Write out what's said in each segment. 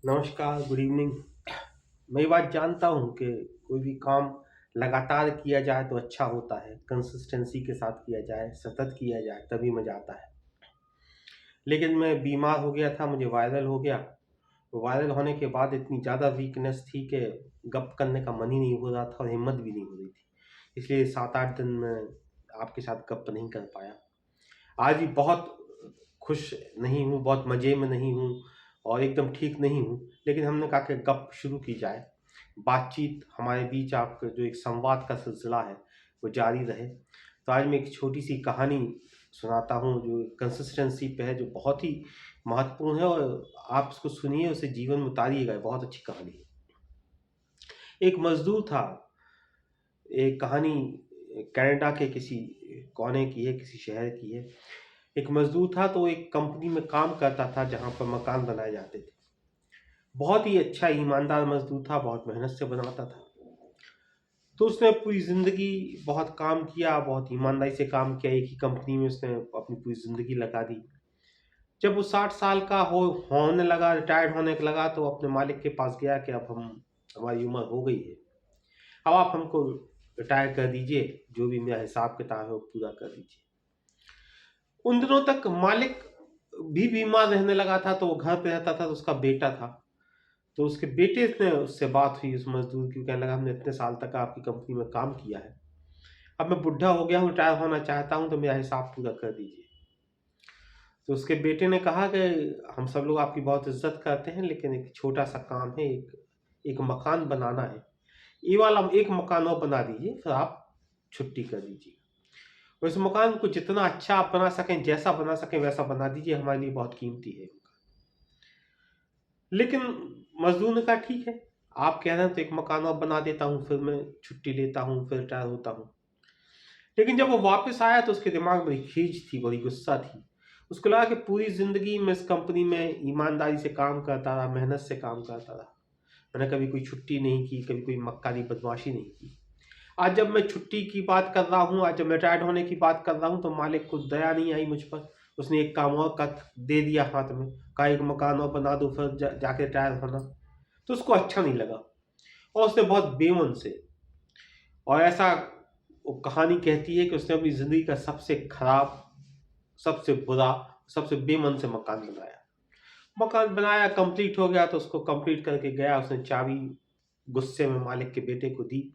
नमस्कार, good evening. मैं ये बात जानता हूँ कि कोई भी काम लगातार किया जाए तो अच्छा होता है, कंसिस्टेंसी के साथ किया जाए, सतत किया जाए तभी मज़ा आता है। लेकिन मैं बीमार हो गया था, मुझे वायरल हो गया। वायरल होने के बाद इतनी ज़्यादा वीकनेस थी कि गप करने का मन ही नहीं हो रहा था और हिम्मत भी नहीं हो रही थी। इसलिए 7-8 दिन मैं आपके साथ गप नहीं कर पाया। आज भी बहुत खुश नहीं हूँ, बहुत मज़े में नहीं हूँ और एकदम ठीक नहीं हूँ, लेकिन हमने कहा कि गप शुरू की जाए। बातचीत हमारे बीच आपका जो एक संवाद का सिलसिला है, वो जारी रहे। तो आज मैं एक छोटी-सी कहानी सुनाता हूँ जो कंसिस्टेंसी पे है, जो बहुत ही महत्वपूर्ण है और आप उसको सुनिए, उसे जीवन में उतारिएगा, बहुत अच्छी कहानी है। एक मज़दूर था, एक कहानी कनाडा के किसी कोने की है, किसी शहर की है। एक मज़दूर था तो एक कंपनी में काम करता था जहाँ पर मकान बनाए जाते थे। बहुत ही अच्छा ईमानदार मज़दूर था, बहुत मेहनत से बनाता था। तो उसने पूरी ज़िंदगी बहुत काम किया, बहुत ईमानदारी से काम किया, एक ही कंपनी में उसने अपनी पूरी ज़िंदगी लगा दी। जब वो 60 साल का होने लगा, रिटायर्ड होने लगा, तो अपने मालिक के पास गया कि अब हमारी उम्र हो गई है। अब आप हमको रिटायर कर दीजिए, जो भी मेरा हिसाब-किताब है वो पूरा कर दीजिए। उन दिनों तक मालिक भी बीमार रहने लगा था, तो वो घर पे रहता था, तो उसका बेटा था। तो उसके बेटे से उससे बात हुई उस मज़दूर की, कहने लगा हमने इतने साल तक आपकी कंपनी में काम किया है। अब मैं बुढ़ा हो गया हूँ, रिटायर होना चाहता हूँ, तो मेरा हिसाब पूरा कर दीजिए। तो उसके बेटे ने कहा कि हम सब लोग आपकी बहुत इज़्ज़त करते हैं, लेकिन एक छोटा-सा काम है, एक मकान बनाना है। ये वाला एक मकान और बना दीजिए, फिर आप छुट्टी कर दीजिए। और इस मकान को जितना अच्छा आप बना सकें, जैसा बना सकें वैसा बना दीजिए, हमारे लिए बहुत कीमती है। लेकिन मज़दूर ने कहा ठीक है, आप कह रहे हैं तो एक मकान और बना देता हूँ, फिर मैं छुट्टी लेता हूँ, फिर रिटायर होता हूँ। लेकिन जब वो वापस आया तो उसके दिमाग में बड़ी खीज थी, बड़ी गुस्सा थी। उसको लगा कि पूरी ज़िंदगी मैं इस कंपनी में ईमानदारी से काम करता रहा, मेहनत से काम करता रहा। मैंने कभी कोई छुट्टी नहीं की, कभी कोई मक्कारी बदमाशी नहीं की। आज जब मैं छुट्टी की बात कर रहा हूँ, आज जब मैं रिटायर्ड होने की बात कर रहा हूँ, तो मालिक को दया नहीं आई मुझ पर। उसने एक काम और का दे दिया हाथ में, कहा एक मकान और बना दो, फिर जाके रिटायर होना। तो उसको अच्छा नहीं लगा और उसने बहुत बेमन से, और ऐसा वो कहानी कहती है कि उसने अपनी ज़िंदगी का सबसे खराब, सबसे बुरा, सबसे बेमन से मकान बनाया। मकान बनाया, कंप्लीट हो गया, तो उसको कंप्लीट करके गया, उसने चाबी गुस्से में मालिक के बेटे को दी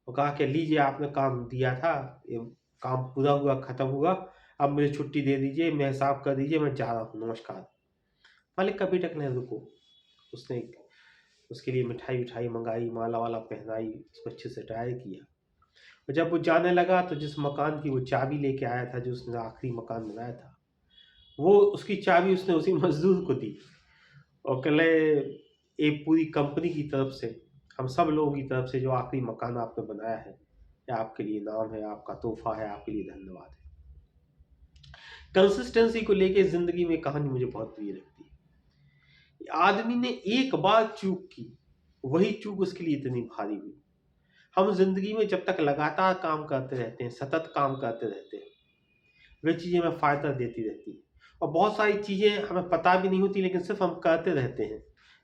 और कहा कि लीजिए, आपने काम दिया था, ये काम पूरा हुआ, खत्म हुआ, अब मुझे छुट्टी दे दीजिए, मैं हिसाब कर दीजिए, मैं जा रहा हूँ, नमस्कार। मालिक का बेटा कहने रुको। उसने उसके लिए मिठाई विठाई मंगाई, माला वाला पहनाई, उसको अच्छे से तैयार किया। और जब वो जाने लगा तो जिस मकान की वो चाबी लेके आया था, जो उसने आखिरी मकान बनाया था, वो उसकी चाबी उसने उसी मजदूर को दी और कहले एक पूरी कंपनी की तरफ से, हम सब लोगों की तरफ से, जो आखिरी मकान आपने बनाया है, ये आपके लिए इनाम है, आपका तोहफा है, आपके लिए धन्यवाद है। कंसिस्टेंसी को लेके जिंदगी में कहानी मुझे बहुत प्रिय लगती है। आदमी ने एक बार चूक की, वही चूक उसके लिए इतनी भारी हुई। हम जिंदगी में जब तक लगातार काम करते रहते हैं, सतत काम करते रहते हैं, वे चीज़ें हमें फ़ायदा देती रहती हैं। और बहुत सारी चीज़ें हमें पता भी नहीं होती, लेकिन सिर्फ हम करते रहते हैं।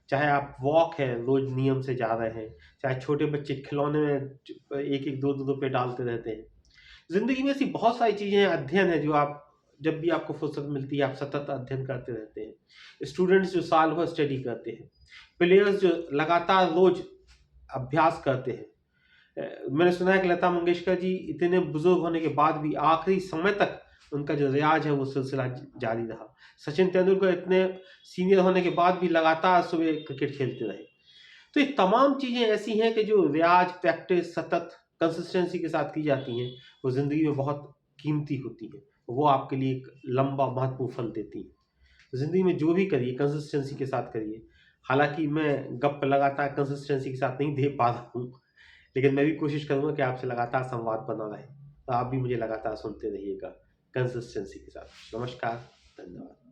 चाहे आप वॉक है, रोज नियम से जा रहे हैं, चाहे छोटे बच्चे खिलौने में एक एक दो दो रुपये डालते रहते हैं। जिंदगी में ऐसी बहुत सारी चीज़ें हैं, अध्ययन है, जो आप जब भी आपको फुर्सत मिलती है आप सतत अध्ययन करते रहते हैं। स्टूडेंट्स जो साल भर स्टडी करते हैं, प्लेयर्स जो लगातार रोज अभ्यास करते हैं। मैंने सुना है कि लता मंगेशकर जी इतने बुजुर्ग होने के बाद भी आखिरी समय तक उनका जो रियाज है वो सिलसिला जारी रहा। सचिन तेंदुलकर इतने सीनियर होने के बाद भी लगातार सुबह क्रिकेट खेलते रहे। तो ये तमाम चीज़ें ऐसी हैं कि जो रियाज, प्रैक्टिस, सतत कंसिस्टेंसी के साथ की जाती हैं, वो ज़िंदगी में बहुत कीमती होती हैं। वो आपके लिए एक लंबा महत्वपूर्ण फल देती हैं। ज़िंदगी में जो भी करिए कंसिस्टेंसी के साथ करिए। हालाँकि मैं गप लगातार कंसिस्टेंसी के साथ नहीं दे पा रहा हूँ, लेकिन मैं भी कोशिश करूँगा कि आपसे लगातार संवाद बना रहे। तो आप भी मुझे लगातार सुनते रहिएगा कंसिस्टेंसी के साथ। नमस्कार, धन्यवाद।